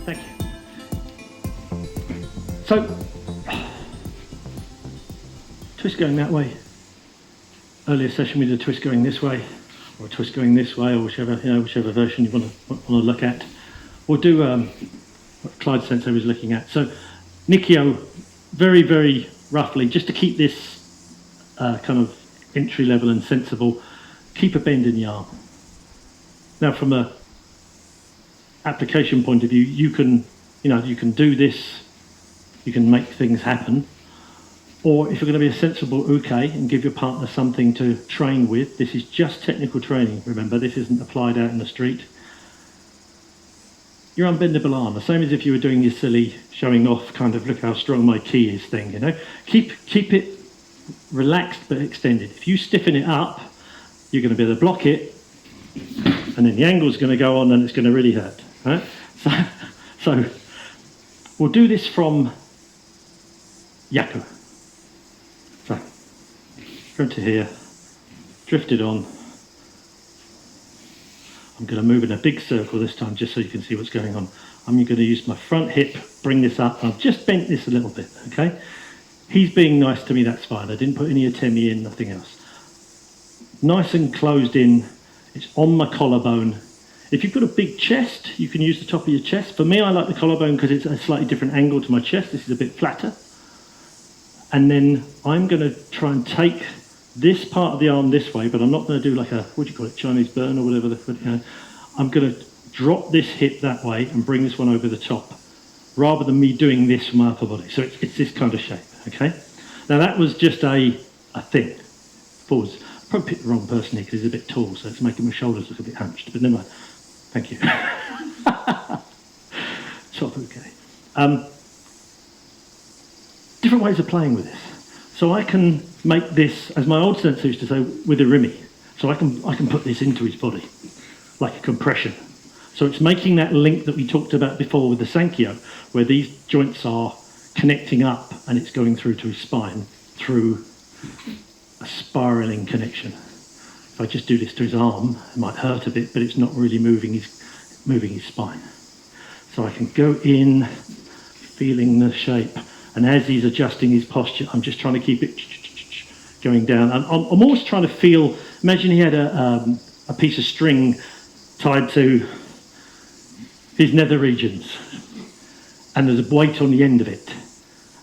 Thank you. So, twist going that way. Earlier session we did a twist going this way, or a twist going this way, or whichever version you want to look at. We'll do what Clyde Sensei was looking at. So, Nikyo, very, very roughly, just to keep this kind of entry level and sensible, keep a bend in the arm. Now, from a application point of view, you can do this, you can make things happen. Or if you're going to be a sensible uke and give your partner something to train with, this is just technical training, remember, this isn't applied out in the street. Your unbendable arm, the same as if you were doing your silly showing off kind of look how strong my ki is thing, you know. Keep it relaxed but extended. If you stiffen it up, you're going to be able to block it, and then the angle's going to go on and it's going to really hurt, right? So we'll do this from Yaku. So, from to here, drift it on. I'm going to move in a big circle this time just so you can see what's going on. I'm going to use my front hip, bring this up, and I've just bent this a little bit, okay? He's being nice to me, that's fine. I didn't put any atemi in, nothing else. Nice and closed in, it's on my collarbone. If you've got a big chest, you can use the top of your chest. For me, I like the collarbone because it's a slightly different angle to my chest. This is a bit flatter. And then I'm going to try and take this part of the arm this way, but I'm not going to do like a, what do you call it, Chinese burn or whatever. I'm going to drop this hip that way and bring this one over the top, rather than me doing this with my upper body. So it's this kind of shape, okay? Now that was just a thing. Pause. Probably picked the wrong person here because he's a bit tall, so it's making my shoulders look a bit hunched, but never mind. Thank you. Top, okay. Different ways of playing with this. So I can make this, as my old sensei used to say, with a rimi. So I can put this into his body, like a compression. So it's making that link that we talked about before with the Sankyo, where these joints are connecting up and it's going through to his spine through a spiraling connection. If I just do this to his arm, it might hurt a bit, but it's not really moving his spine. So I can go in, feeling the shape, and as he's adjusting his posture, I'm just trying to keep it going down. I'm always trying to feel, imagine he had a piece of string tied to his nether regions, and there's a weight on the end of it.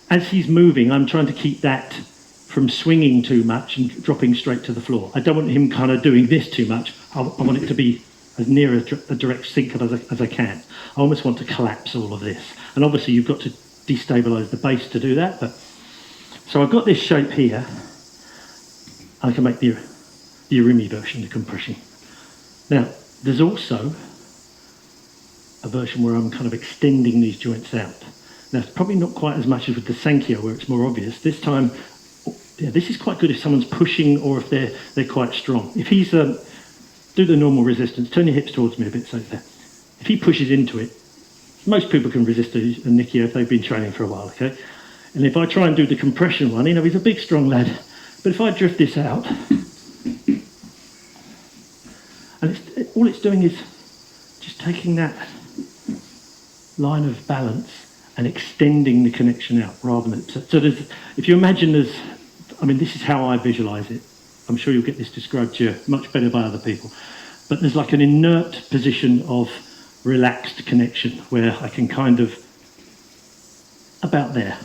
As he's moving, I'm trying to keep that from swinging too much and dropping straight to the floor. I don't want him kind of doing this too much. I want it to be as near a direct sync as I can. I almost want to collapse all of this. And obviously you've got to destabilize the base to do that. But so I've got this shape here. I can make the Urimi version, the compression. Now, there's also a version where I'm kind of extending these joints out. Now, it's probably not quite as much as with the Sankyo where it's more obvious. This time, yeah, this is quite good if someone's pushing or if they're quite strong. If he's, do the normal resistance, turn your hips towards me a bit so there. If he pushes into it, most people can resist a Nikyo if they've been training for a while, okay? And if I try and do the compression one, he's a big, strong lad. But if I drift this out, and all it's doing is just taking that line of balance and extending the connection out rather than... So there's, if you imagine this is how I visualize it. I'm sure you'll get this described to you much better by other people. But there's like an inert position of relaxed connection where I can kind of, about there.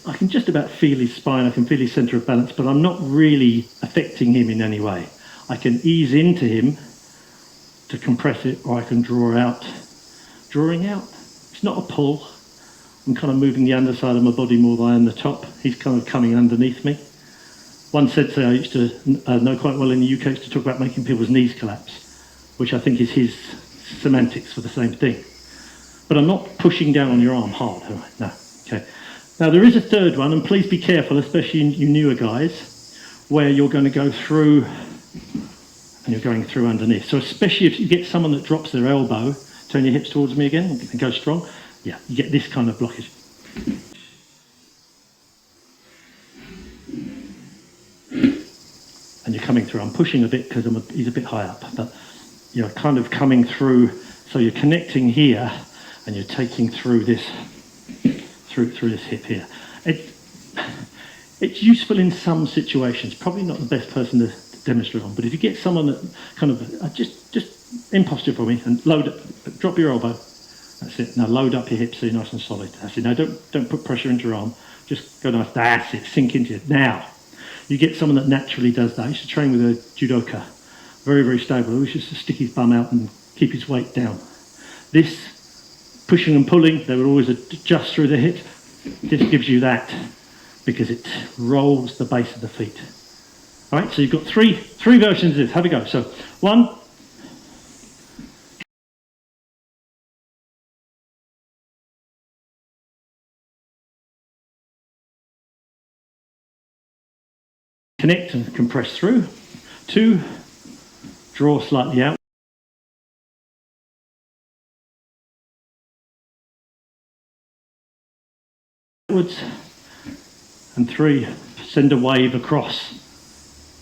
I can just about feel his spine, I can feel his centre of balance, but I'm not really affecting him in any way. I can ease into him to compress it, or I can draw out. Drawing out, it's not a pull. I'm kind of moving the underside of my body more than I am the top. He's kind of coming underneath me. One sensei I used to know quite well in the UK used to talk about making people's knees collapse, which I think is his semantics for the same thing. But I'm not pushing down on your arm hard, am I? No, okay. Now there is a third one, and please be careful, especially you newer guys, where you're going to go through and you're going through underneath. So especially if you get someone that drops their elbow, turn your hips towards me again, and go strong. Yeah, you get this kind of blockage. And you're coming through. I'm pushing a bit because he's a bit high up, but you're kind of coming through So you're connecting here and you're taking through this hip here. It's useful in some situations, probably not the best person to demonstrate on, but if you get someone that kind of, just in posture for me and drop your elbow. That's it. Now load up your hips so you're nice and solid. That's it. Now don't put pressure into your arm. Just go nice. That's it. Sink into it. Now, you get someone that naturally does that. I used to train with a judoka. Very, very stable. He used to stick his bum out and keep his weight down. This pushing and pulling, they would always adjust through the hip. This gives you that because it rolls the base of the feet. All right, so you've got three versions of this. Have a go. So one. Connect and compress through. 2, draw slightly out. Outwards. And 3, send a wave across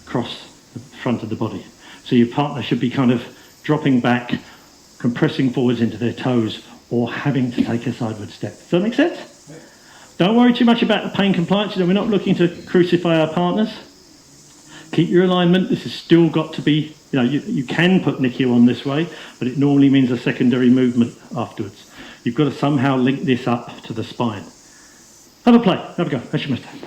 the front of the body. So your partner should be kind of dropping back, compressing forwards into their toes, or having to take a sideward step. Does that make sense? Don't worry too much about the pain compliance. We're not looking to crucify our partners. Keep your alignment. This has still got to be, you can put NIKYO on this way, but it normally means a secondary movement afterwards. You've got to somehow link this up to the spine. Have a play. Have a go. That's your mistake.